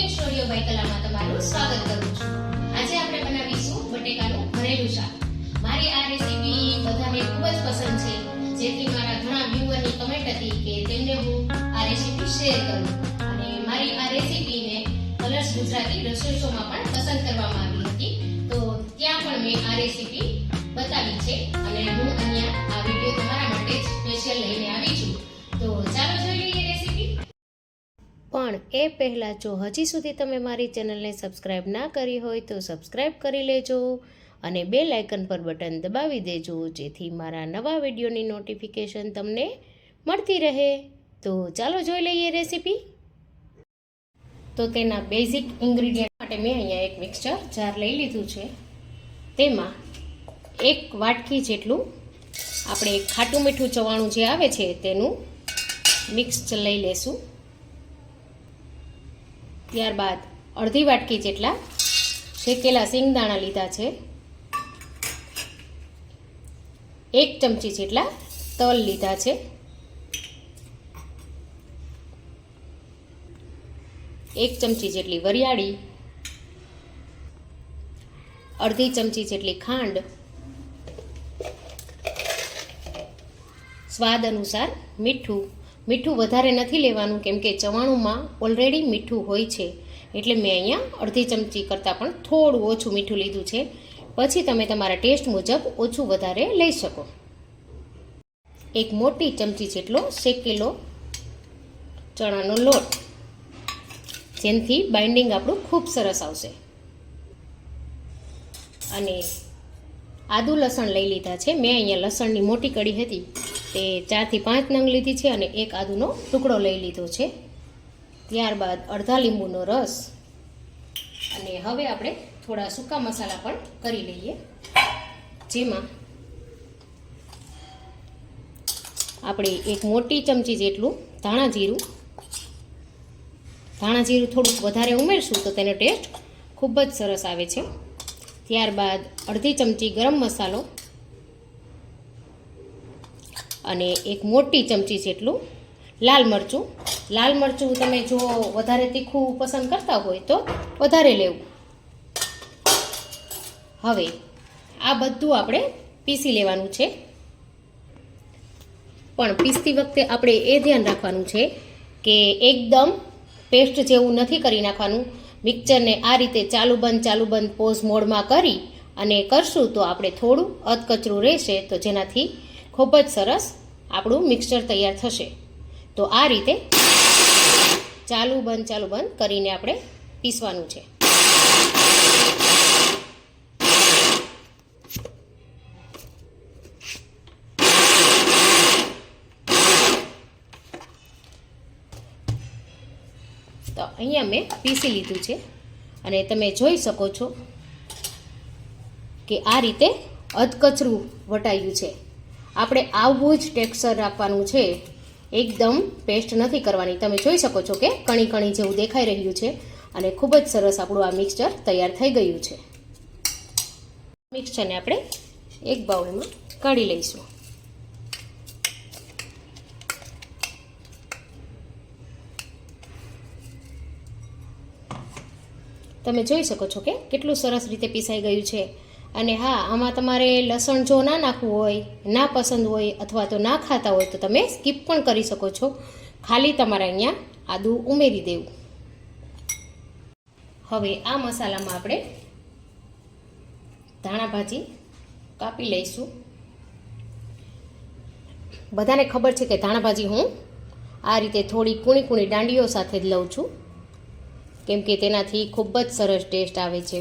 Cooking studio by કલામાં તમારું સ્વાગત કરું છું। આજે આપણે બનાવીશું બટેકાનું ભરેલું શાક। મારી આ રેસીપી બધાને ખૂબ જ પસંદ છે, જેથી મારા ઘણા વ્યુઅરની કમેન્ટ હતી કે તેમને હું આ રેસીપી શેર કરું, અને મારી આ રેસીપીને કલર્સ ગુજરાતી રસોઈ શોમાં પણ પસંદ કરવામાં આવી હતી, તો ત્યાં પણ મેં આ રેસીપી બતાવી છે, અને હું અહીંયા આ વિડીયો તમારા માટે સ્પેશિયલ લઈને આવી છું। તો ચાલો જોઈ લઈએ રેસીપી। પણ એ પહેલાં જો હજી સુધી તમે મારી ચેનલને સબસ્ક્રાઈબ ના કરી હોય તો સબસ્ક્રાઈબ કરી લેજો અને બેલ આઇકન પર બટન દબાવી દેજો, જેથી મારા નવા વિડીયોની નોટિફિકેશન તમને મળતી રહે। તો ચાલો જોઈ લઈએ રેસીપી। તો તેના બેઝિક ઇન્ગ્રીડિયન્ટ માટે મેં અહીંયા એક મિક્સર જાર લઈ લીધું છે। તેમાં 1 વાટકી જેટલું આપણે ખાટું મીઠું ચવાણું જે આવે છે તેનું મિક્સ લઈ લેશું। ત્યારબાદ અડધી વાટકી જેટલા શેકેલા સિંગદાણા લીધા છે। 1 ચમચી જેટલા તલ લીધા છે। 1 ચમચી જેટલી વરિયાળી, અડધી ચમચી જેટલી ખાંડ, સ્વાદ અનુસાર મીઠું। મીઠું વધારે નથી લેવાનું, કેમ કે ચવાણુંમાં ઓલરેડી મીઠું હોય છે, એટલે મેં અહીંયા અડધી ચમચી કરતાં પણ થોડું ઓછું મીઠું લીધું છે। પછી તમે તમારા ટેસ્ટ મુજબ ઓછું વધારે લઈ શકો। 1 મોટી ચમચી જેટલો શેકેલો ચણાનો લોટ, જેનાથી બાઇન્ડિંગ આપણું ખૂબ સરસ આવશે। અને આદુ લસણ લઈ લીધા છે। મેં અહીંયા લસણની મોટી કળી હતી તે 4 થી 5 નંગ લીધી છે, અને 1 આદુનો ટુકડો લઈ લીધો છે। ત્યારબાદ અડધા લીંબુનો રસ, અને હવે આપણે થોડા સૂકા મસાલા પણ કરી લઈએ, જેમાં આપણે 1 મોટી ચમચી જેટલું ધાણા જીરું થોડુંક વધારે ઉમેરશું તો તેનો ટેસ્ટ ખૂબ જ સરસ આવે છે। ત્યારબાદ અડધી ચમચી ગરમ મસાલો, અને 1 મોટી ચમચી જેટલું લાલ મરચું તમે જો વધારે તીખું પસંદ કરતા હોય તો વધારે લેવું। હવે આ બધું આપણે પીસી લેવાનું છે, પણ પીસતી વખતે આપણે એ ધ્યાન રાખવાનું છે કે એકદમ પેસ્ટ જેવું નથી કરી નાખવાનું। મિક્સરને આ રીતે ચાલુ બંધ પોઝ મોડમાં કરી અને કરશું તો આપણે થોડું અધકચરું રહેશે, તો જેનાથી ખૂબ જ સરસ આપણું મિક્સર તૈયાર થશે। તો આ રીતે ચાલુ બંધ કરીને આપણે પીસવાનું છે। તો અહીંયા મેં પીસી લીધું છે, અને તમે જોઈ શકો છો કે આ રીતે અધકચરું વટાયું છે। આપણે આવું જ ટેક્સચર આપવાનું છે, એકદમ પેસ્ટ નથી કરવાની। તમે જોઈ શકો છો કે કણી કણી જેવું દેખાઈ રહ્યું છે, અને ખૂબ જ સરસ આપણું આ મિક્સચર તૈયાર થઈ ગયું છે। મિક્સચરને આપણે એક બાઉલમાં કાઢી લઈશું। તમે જોઈ શકો છો કે કેટલું સરસ રીતે પીસાઈ ગયું છે। અને હા, આમાં તમારે લસણ જો ના નાખવું હોય, ના પસંદ હોય, અથવા તો ના ખાતા હોય તો તમે સ્કીપ પણ કરી શકો છો, ખાલી તમારે અહીંયા આદું ઉમેરી દેવું। હવે આ મસાલામાં આપણે ધાણા ભાજી કાપી લઈશું। બધાને ખબર છે કે ધાણા ભાજી હું આ રીતે થોડી કૂણી દાંડીઓ સાથે જ લઉં છું, કેમ કે તેનાથી ખૂબ જ સરસ ટેસ્ટ આવે છે।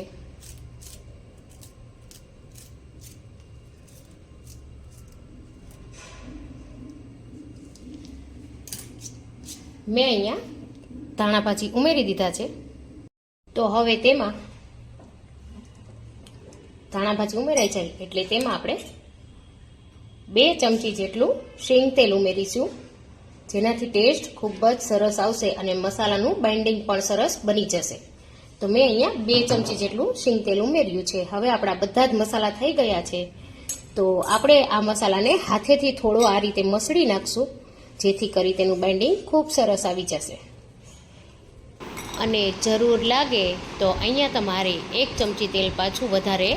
મેં અહીંયા ધાણા ભાજી ઉમેરી દીધા છે। તો હવે તેમાં ધાણા ભાજી ઉમેરાઈ જાય એટલે તેમાં આપણે 2 ચમચી જેટલું શેંગ તેલ ઉમેરીશું, જેનાથી ટેસ્ટ ખૂબ જ સરસ આવશે અને મસાલાનું બાઇન્ડિંગ પણ સરસ બની જશે। તો મેં અહીંયા 2 ચમચી જેટલું શેંગ તેલ ઉમેર્યું છે। હવે આપણા બધા જ મસાલા થઈ ગયા છે, તો આપણે આ મસાલાને હાથેથી થોડો આ રીતે મસળી નાખશું, જેથી કરી તેનું બાઇન્ડિંગ ખૂબ સરસ આવી જશે। અને જરૂર લાગે તો અહીંયા તમારે 1 ચમચી તેલ પાછું વધારે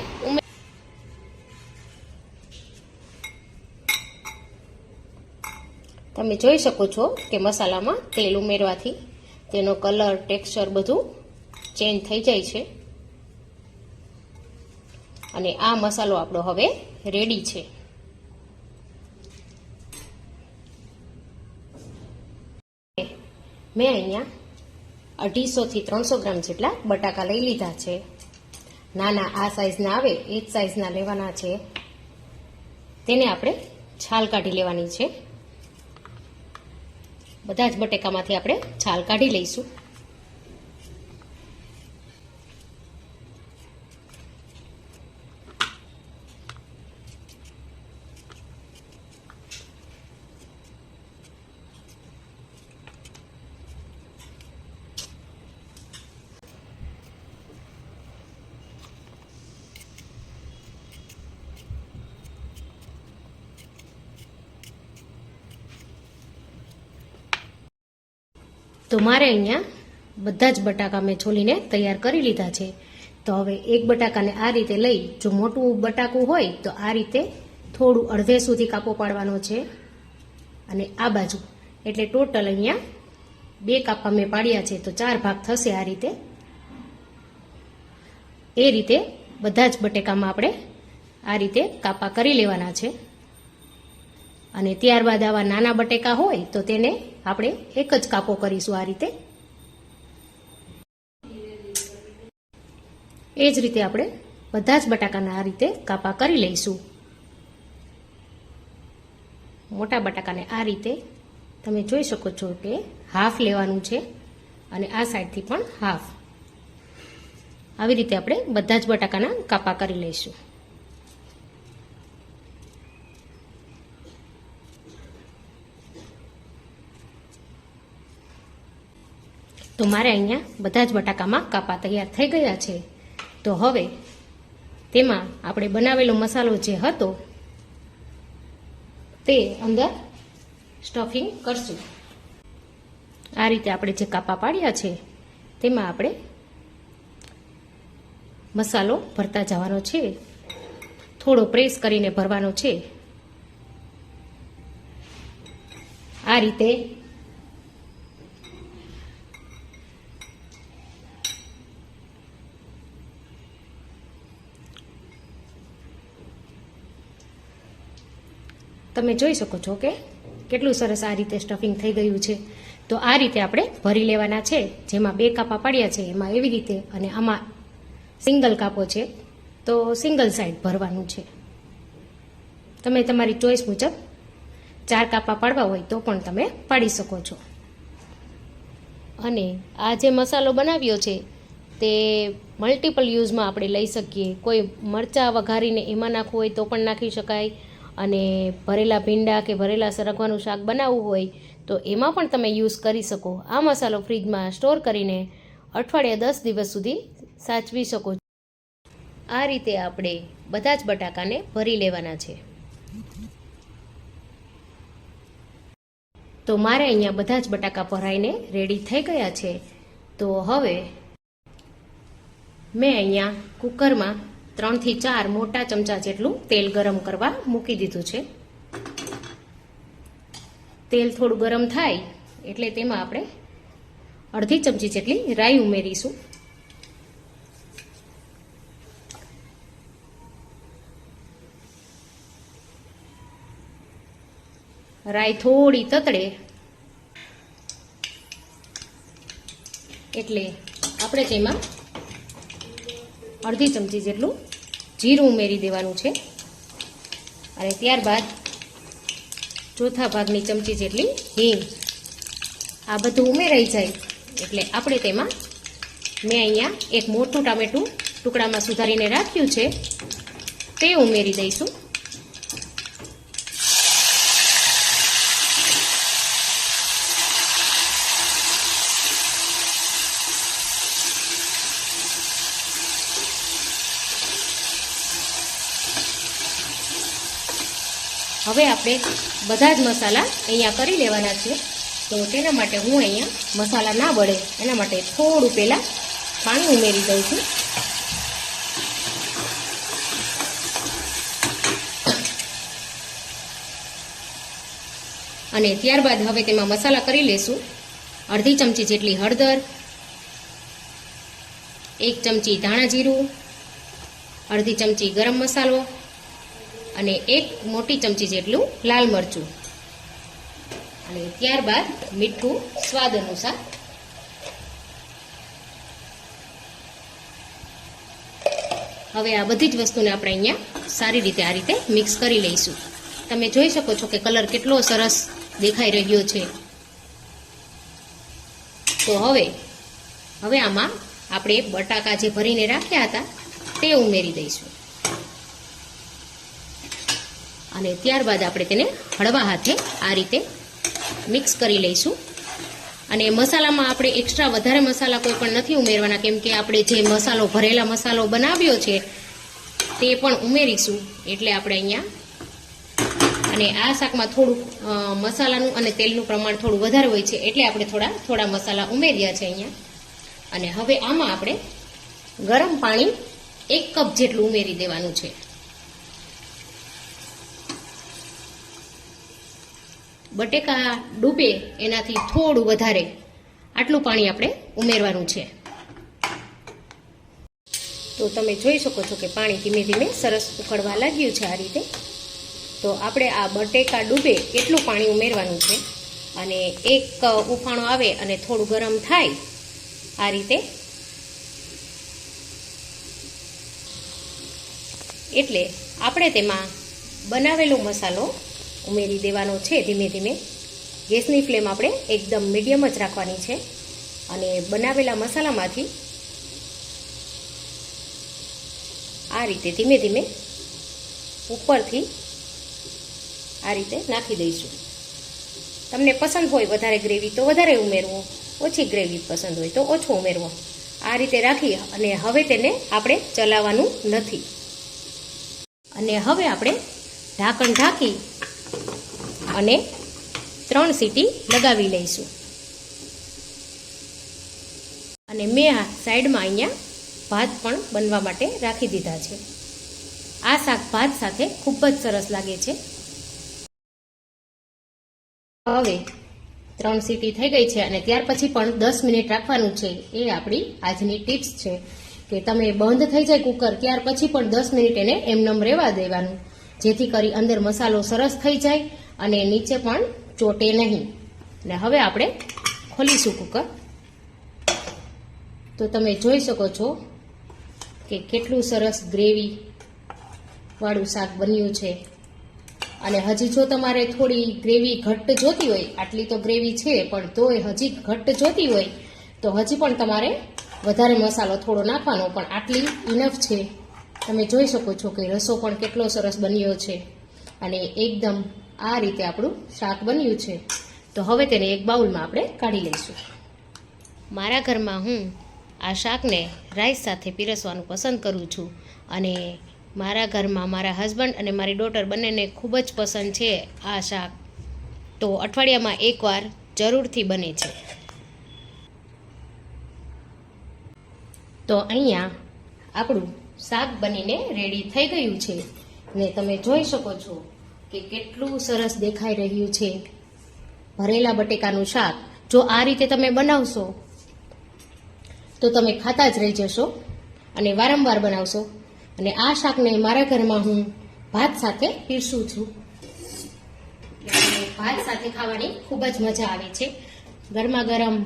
તમે જોઈ શકો છો કે મસાલામાં તેલ ઉમેરવાથી તેનો કલર, ટેક્સચર બધું ચેન્જ થઈ જાય છે. અને આ મસાલો આપણો હવે રેડી છે. મેં અહીંયા 250 થી 300 ગ્રામ જેટલા બટાકા લઈ લીધા છે. નાના આ સાઈઝના આવે એ જ સાઈઝના લેવાના છે. તેને આપણે છાલ કાઢી લેવાની છે. બધા જ બટેકામાંથી આપણે છાલ કાઢી લઈશું. તો મારે અહીંયા બધા જ બટાકા મેં છોલીને તૈયાર કરી લીધા છે. તો હવે એક બટાકાને આ રીતે લઈ, જો મોટું બટાકું હોય તો આ રીતે થોડું અડધે સુધી કાપો પાડવાનો છે. અને આ બાજુ એટલે ટોટલ અહીંયા 2 કાપા મેં પાડ્યા છે, તો 4 ભાગ થશે. આ રીતે એ રીતે બધા જ બટેકામાં આપણે આ રીતે કાપા કરી લેવાના છે. અને ત્યારબાદ આવા નાના બટેકા હોય તો તેને આપણે એક જ કાપો કરીશું. આ રીતે એ જ રીતે આપણે બધા જ બટાકાના આ રીતે કાપા કરી લઈશું. મોટા બટાકાને આ રીતે તમે જોઈ શકો છો કે હાફ લેવાનું છે અને આ સાઈડથી પણ હાફ. આવી રીતે આપણે બધા જ બટાકાના કાપા કરી લઈશું. તો મારે અહીંયા બધા જ બટાકામાં કાપા તૈયાર થઈ ગયા છે. તો હવે તેમાં આપણે બનાવેલો મસાલો જે હતો તે અંદર સ્ટફિંગ કરશું. આ રીતે આપણે જે કાપા પાડ્યા છે તેમાં આપણે મસાલો ભરતા જવાનો છે. થોડો પ્રેસ કરીને ભરવાનો છે. આ રીતે તમે જોઈ શકો છો કે કેટલું સરસ આ રીતે સ્ટફિંગ થઈ ગયું છે. તો આ રીતે આપણે ભરી લેવાના છે. જેમાં 2 કાપા પાડ્યા છે એમાં એવી રીતે, અને આમાં સિંગલ કાપો છે તો સિંગલ સાઈડ ભરવાનું છે. તમે તમારી ચોઈસ મુજબ 4 કાપા પાડવા હોય તો પણ તમે પાડી શકો છો. અને આ જે મસાલો બનાવ્યો છે તે મલ્ટિપલ યુઝમાં આપણે લઈ શકીએ. કોઈ મરચાં વઘારીને એમાં નાખવું હોય તો પણ નાખી શકાય, અને ભરેલા ભીંડા કે ભરેલા સરગવાનું શાક બનાવવું હોય તો એમાં પણ તમે યુઝ કરી શકો. આ મસાલો ફ્રીજમાં સ્ટોર કરીને અઠવાડિયા 10 દિવસ સુધી સાચવી શકો છો. આ રીતે આપણે બધા જ બટાકાને ભરી લેવાના છે. તો મારે અહીંયા બધા જ બટાકા ભરાઈને રેડી થઈ ગયા છે. તો હવે મેં અહીંયા કુકરમાં 3 થી 4 મોટા ચમચા જેટલું તેલ ગરમ કરવા મૂકી દીધું છે. તેલ થોડું ગરમ થાય એટલે તેમાં આપણે અડધી ચમચી જેટલી રાઈ ઉમેરીશું. રાઈ થોડી તતડે એટલે આપણે તેમાં અડધી ચમચી જેટલું જીરું ઉમેરી દેવાનું છે. અને ત્યારબાદ ચોથા ભાગની ચમચી જેટલી હિંગ. આ બધું ઉમેરાઈ જાય એટલે આપણે તેમાં મેં અહીંયા એક મોટું ટામેટું ટુકડામાં સુધારીને રાખ્યું છે તે ઉમેરી દઈશું. હવે આપણે બધા જ મસાલા અહીંયા કરી લેવાના છે. તો તેના માટે હું અહીંયા મસાલા ના બળે એના માટે થોડું પહેલાં પાણી ઉમેરી દઉં છું. અને ત્યારબાદ હવે તેમાં મસાલા કરી લેશું. અડધી ચમચી જેટલી હળદર, 1 ચમચી ધાણા જીરું, અડધી ચમચી ગરમ મસાલો અને 1 મોટી ચમચી જેટલું લાલ મરચું અને ત્યારબાદ મીઠું સ્વાદ અનુસાર. હવે આ બધી જ વસ્તુને આપણે અહીંયા સારી રીતે આ રીતે મિક્સ કરી લઈશું. તમે જોઈ શકો છો કે કલર કેટલો સરસ દેખાઈ રહ્યો છે. તો હવે આમાં આપણે બટાકા જે ભરીને રાખ્યા હતા તે ઉમેરી દઈશું અને ત્યારબાદ આપણે તેને હળવા હાથે આ રીતે મિક્સ કરી લઈશું. અને મસાલામાં આપણે એક્સ્ટ્રા વધારે મસાલા કોઈ પણ નથી ઉમેરવાના, કેમ કે આપણે જે મસાલો ભરેલા મસાલો બનાવ્યો છે તે પણ ઉમેરીશું. એટલે આપણે અહીંયા અને આ શાકમાં થોડું મસાલાનું અને તેલનું પ્રમાણ થોડું વધારે હોય છે, એટલે આપણે થોડા મસાલા ઉમેર્યા છે અહીંયા. અને હવે આમાં આપણે ગરમ પાણી 1 કપ જેટલું ઉમેરી દેવાનું છે. બટેકા ડૂબે એનાથી થોડું વધારે આટલું પાણી આપણે ઉમેરવાનું છે. તો તમે જોઈ શકો છો કે પાણી ધીમે ધીમે સરસ ઉકળવા લાગ્યું છે આ રીતે. તો આપણે આ બટેકા ડૂબે એટલું પાણી ઉમેરવાનું છે અને એક ઉફાણો આવે અને થોડું ગરમ થાય આ રીતે, એટલે આપણે તેમાં બનાવેલો મસાલો ઉમેરી દેવાનો છે ધીમે ધીમે. ગેસની ફ્લેમ આપણે એકદમ મીડિયમ જ રાખવાની છે અને બનાવેલા મસાલામાંથી આ રીતે ધીમે ધીમે ઉપરથી આ રીતે નાખી દઈશું. તમને પસંદ હોય વધારે ગ્રેવી તો વધારે ઉમેરવો, ઓછી ગ્રેવી પસંદ હોય તો ઓછો ઉમેરવો. આ રીતે રાખી અને હવે તેને આપણે ચલાવવાનું નથી. અને હવે આપણે ઢાંકણ ઢાંકી અને 3 સીટી લગાવી લઈશું. અને મેં આ સાઈડમાં અહીંયા ભાત પણ બનવા માટે રાખી દીધા છે. આ શાક ભાત સાથે ખૂબ જ સરસ લાગે છે. હવે 3 સીટી થઈ ગઈ છે અને ત્યાર પછી પણ 10 મિનિટ રાખવાનું છે. એ આપણી આજની ટિપ્સ છે કે તમે બંધ થઈ જાય કુકર ત્યાર પછી પણ 10 મિનિટ એને એમનેમ રહેવા દેવાનું, જેથી કરી અંદર મસાલો સરસ થઈ જાય અને નીચે પણ ચોટે નહીં. અને હવે આપણે ખોલીશું કુકર. તો તમે જોઈ શકો છો કે કેટલું સરસ ગ્રેવી વાળું શાક બન્યું છે. અને હજી જો તમારે થોડી ગ્રેવી ઘટ્ટ જોતી હોય, આટલી તો ગ્રેવી છે પણ તોય હજી ઘટ્ટ જોતી હોય તો હજી પણ તમારે વધારે મસાલો થોડો નાખવાનો, પણ આટલી ઇનફ છે. તમે જોઈ શકો છો કે રસો પણ કેટલો સરસ બન્યો છે અને એકદમ આ રીતે આપણું શાક બન્યું છે. તો હવે તેને એક બાઉલમાં આપણે કાઢી લઈશું. મારા ઘરમાં હું આ શાકને રાઈસ સાથે પીરસવાનું પસંદ કરું છું અને મારા ઘરમાં મારા હસબન્ડ અને મારી ડોટર બંનેને ખૂબ જ પસંદ છે આ શાક. તો અઠવાડિયામાં એકવાર જરૂરથી બને છે. તો અહીંયા આપણું શાક બનીને રેડી થઈ ગયું છે ને તમે જોઈ શકો છો કે કેટલું સરસ દેખાઈ રહ્યું છે ભરેલા બટેકાનું શાક. જો આ રીતે તમે બનાવશો તો તમે ખાતા જ રહી જશો અને વારંવાર બનાવશો. અને આ શાકને મારા ઘરમાં હું ભાત સાથે પીરસું છું. ભાત સાથે ખાવાની ખૂબ જ મજા આવે છે. ગરમા ગરમ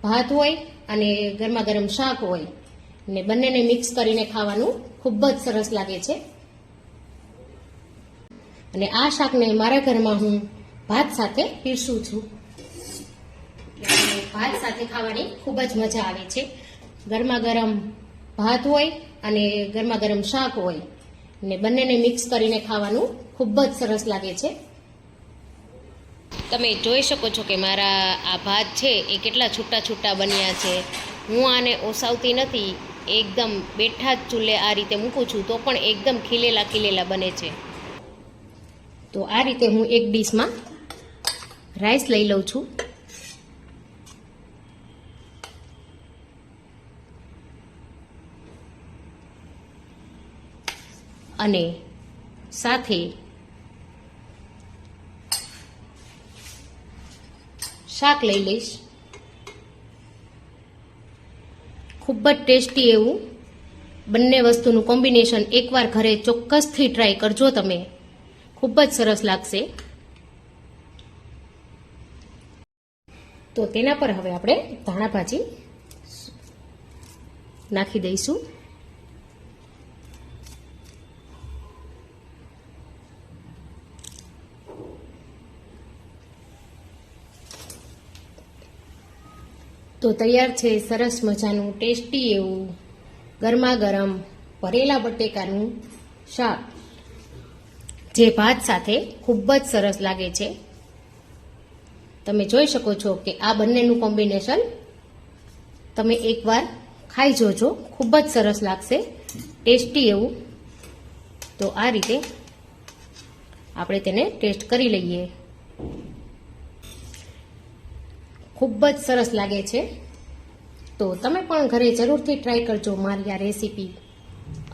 ભાત હોય અને ગરમા ગરમ શાક હોય ને બંનેને મિક્સ કરીને ખાવાનું ખૂબ જ સરસ લાગે છે. અને આ શાકને મારા ઘરમાં હું ભાત સાથે પીરસું છું. ભાત સાથે ખાવાની ખૂબ જ મજા આવે છે. ગરમા ગરમ ભાત હોય અને ગરમા ગરમ શાક હોય ને બંનેને મિક્સ કરીને ખાવાનું ખૂબ જ સરસ લાગે છે. તમે જોઈ શકો છો કે મારા આ ભાત છે એ કેટલા છૂટા છૂટા બન્યા છે. હું આને ઓસાવતી નથી, એકદમ બેઠા જ ચૂલે આ રીતે મૂકું છું તો પણ એકદમ ખીલેલા ખીલેલા બને છે. તો આ રીતે હું એક ડીશમાં રાઈસ લઈ લઉં છું અને સાથે શાક લઈ લઈશ. ખૂબ જ ટેસ્ટી એવું બંને વસ્તુનું કોમ્બિનેશન એકવાર ઘરે ચોક્કસથી ટ્રાય કરજો તમે, ખૂબ જ સરસ લાગશે. તો તેના પર હવે આપણે ધાણા ભાજી નાખી દઈશું. તો તૈયાર છે સરસ મજાનું ટેસ્ટી એવું ગરમા ગરમ ભરેલા બટેકાનું શાક, જે ભાત સાથે ખૂબ જ સરસ લાગે છે. તમે જોઈ શકો છો કે આ બંનેનું કોમ્બિનેશન તમે એકવાર ખાઈ જોજો, ખૂબ જ સરસ લાગશે, ટેસ્ટી એવું. તો આ રીતે આપણે તેને ટેસ્ટ કરી લઈએ. ખૂબ જ સરસ લાગે છે. તો તમે પણ ઘરે જરૂરથી ટ્રાય કરજો મારી આ રેસીપી,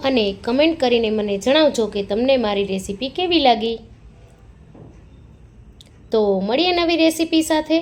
અને કમેન્ટ કરીને મને જણાવજો કે તમને મારી રેસીપી કેવી લાગી. તો મળીએ નવી રેસીપી સાથે.